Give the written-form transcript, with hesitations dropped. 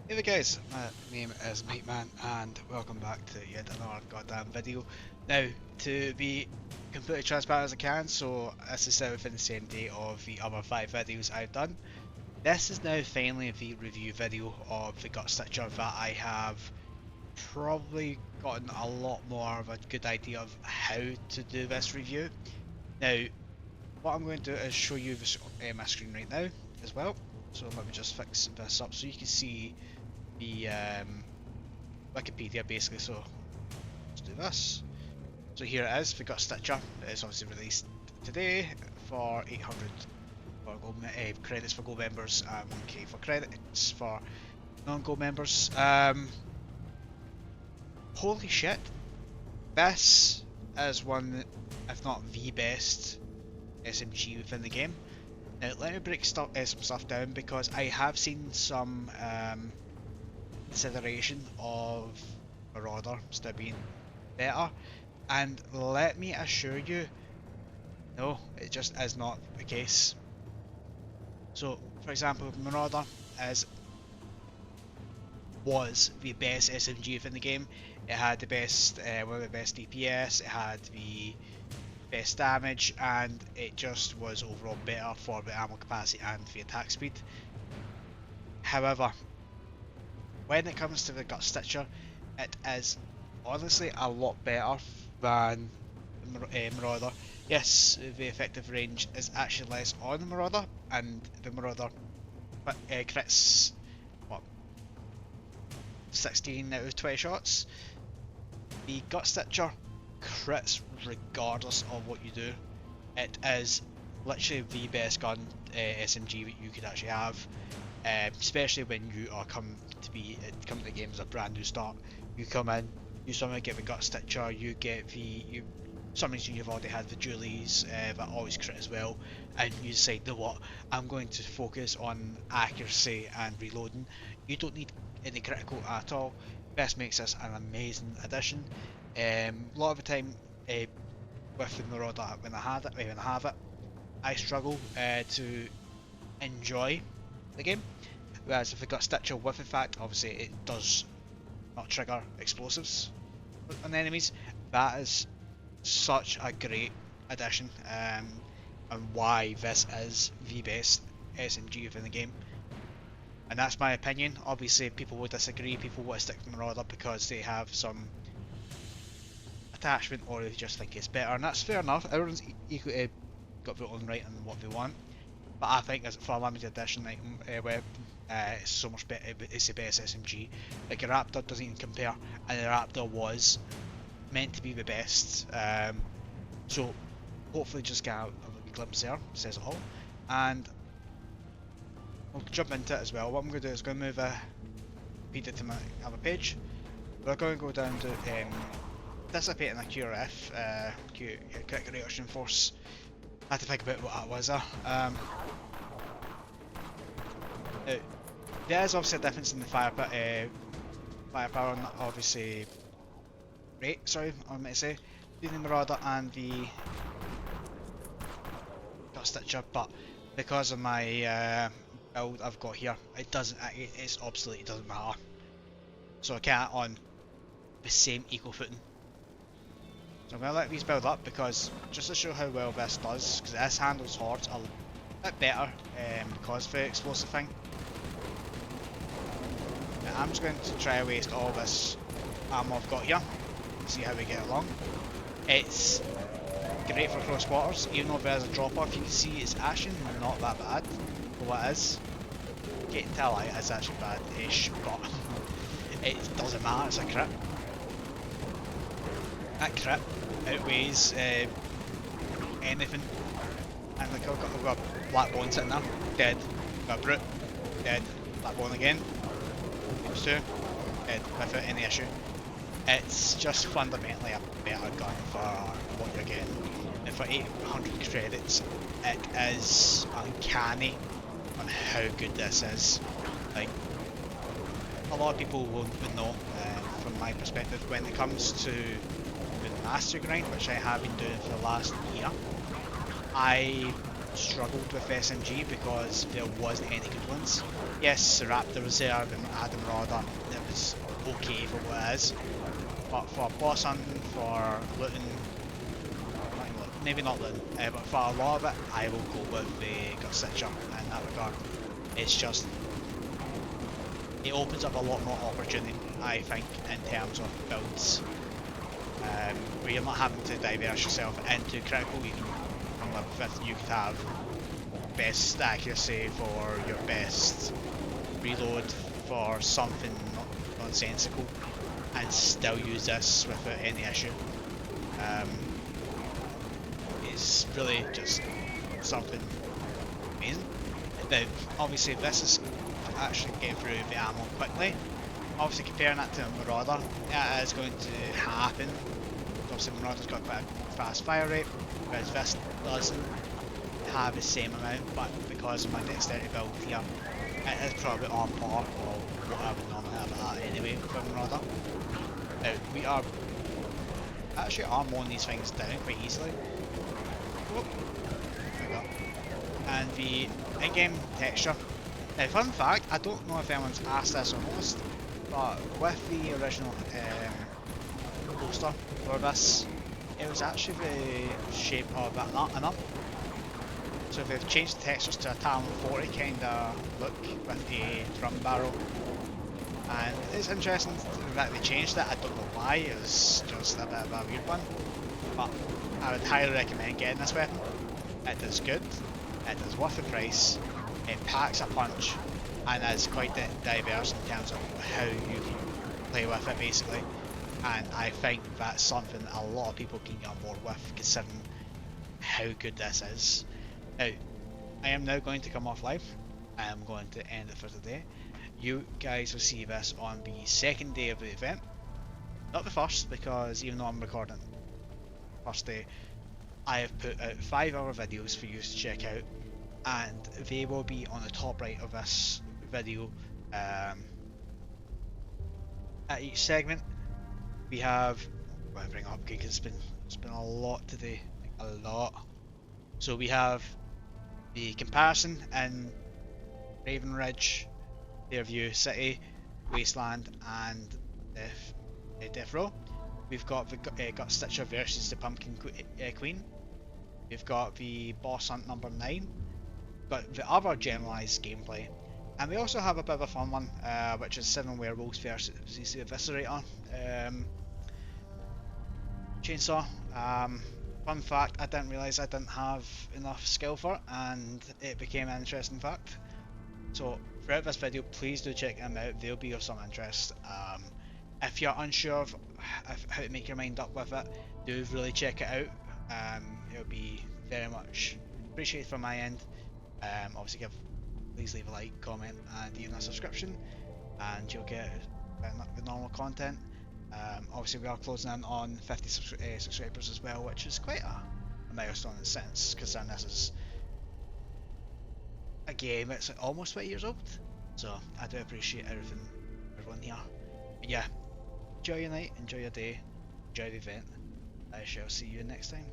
Hey there guys, my name is Mightman and welcome back to yet another goddamn video. Now, to be completely transparent as I can, so this is now within the same day of the other 5 videos I've done. This is now finally the review video of the Gut Stitcher that I have probably gotten a lot more of a good idea of how to do this review. Now, what I'm going to do is show you this my screen right now as well. So let me just fix this up so you can see the Wikipedia basically. So let's do this. So here it is, we got Stitcher. It's obviously released today for 800 for gold, credits for gold members and 1k for credits for non-gold members. Holy shit, this is one, if not the best SMG within the game. Now let me break some stuff down because I have seen some consideration of Marauder still being better, and let me assure you, no, it just is not the case. So, for example, Marauder was the best SMG within the game. It had the best, one of the best DPS. It had the best damage, and it just was overall better for the ammo capacity and the attack speed. However, when it comes to the Gut Stitcher, it is honestly a lot better than Marauder. Yes, the effective range is actually less on the Marauder, and the Marauder crits, what, 16 out of 20 shots. The Gut Stitcher crits regardless of what you do. It is literally the best gun SMG that you could actually have. Especially when you are come to the game as a brand new start. You come in, you somehow get the Gut Stitcher, you get the some reason you've already had the dualies that always crit as well, and you decide, you know what, I'm going to focus on accuracy and reloading. You don't need any critical at all. This makes this an amazing addition. A lot of the time with the Marauder, when I have it, I struggle to enjoy the game. Whereas if I got Stitcher with the fact, obviously it does not trigger explosives on enemies, that is such a great addition, and why this is the best SMG within the game. And that's my opinion. Obviously people will disagree, people will stick to Marauder because they have some attachment or they just think it's better, and that's fair enough. Everyone's equally got their own right on what they want. But I think as for a limited edition item weapon, it's so much better. It's the best SMG. Like a Raptor doesn't even compare, and the Raptor was meant to be the best. So hopefully just get out a little glimpse there, says it all. And we'll jump into it as well. What I'm going to do is going to move Peter to my other page. We're going to go down to dissipating a QRF, Quick Reaction Force. I had to think about what that was there. There is obviously a difference in the firepower and obviously rate, sorry, I meant to say, between the Marauder and the Gut Stitcher, but because of my build I've got here, it's obsolete, it doesn't matter. So I can't on the same equal footing. So I'm going to let these build up because just to show how well this does, because this handles hordes a bit better because of the explosive thing. Now I'm just going to try to waste all this ammo I've got here, see how we get along. It's great for close quarters, even though there's a drop off, you can see it's actually not that bad for what it is. You can tell it is actually bad-ish, but it doesn't matter, it's a crit. That crit outweighs anything. And like I've got a black bone sitting there, dead. Got a brute, dead. Black bone again. Times 2, dead without any issue. It's just fundamentally a better gun for what you're getting. And for 800 credits, it is uncanny on how good this is. Like, a lot of people would know, from my perspective, when it comes to the master grind, which I have been doing for the last year, I struggled with SMG because there wasn't any good ones. Yes, the Raptor was there, and had the Marauder. It was okay for what it is, but for boss hunting, for looting, maybe not looting, but for a lot of it, I will go with the Gut Stitcher in that regard. It's just, it opens up a lot more opportunity, I think, in terms of builds, where you're not having to diverse yourself into critical. You can come up with, you could have best accuracy for your best reload for something nonsensical and still use this without any issue. It's really just something amazing. Now, obviously this is actually getting through the ammo quickly. Obviously comparing that to a Marauder, it is going to happen. Obviously Marauder's got quite a fast fire rate, whereas this doesn't have the same amount, but because of my dexterity build here, it is probably on par with what I would normally have it at anyway for Marauder. Now, we are actually armoring these things down quite easily. Whoop. There we go. And the in-game texture. Now, fun fact, I don't know if anyone's asked this or noticed, but with the original poster for this, it was actually the shape of an up. So they've changed the textures to a Talon 40 kind of look with a drum barrel. And it's interesting that they changed it. I don't know why, it was just a bit of a weird one. But I would highly recommend getting this weapon. It is good, it is worth the price, it packs a punch, and is quite diverse in terms of how you can play with it basically. And I think that's something a lot of people can get on board with, considering how good this is. Now, I am now going to come off live. I am going to end it for today. You guys will see this on the second day of the event, not the first, because even though I'm recording the first day, I have put out 5 other videos for you to check out, and they will be on the top right of this video. At each segment, we have, I'm going to bring it up because it's been a lot today, a lot. So we have the comparison in Raven Ridge, Fairview City, Wasteland, and Death Row. We've got the Gut Stitcher versus the Pumpkin Queen. We've got the Boss Hunt number 9. We've got the other generalised gameplay. And we also have a bit of a fun one, which is 7 Werewolves versus the Eviscerator chainsaw. Fun fact, I didn't realise I didn't have enough skill for it, and it became an interesting fact. So throughout this video, please do check them out, they'll be of some interest. If you're unsure of how to make your mind up with it, do really check it out. It'll be very much appreciated from my end. Obviously please leave a like, comment, and even a subscription, and you'll get the normal content. Obviously we are closing in on 50 subscribers as well, which is quite a milestone in a sense, considering this is a game that's almost 20 years old. So I do appreciate everyone here. But yeah, enjoy your night, enjoy your day, enjoy the event. I shall see you next time.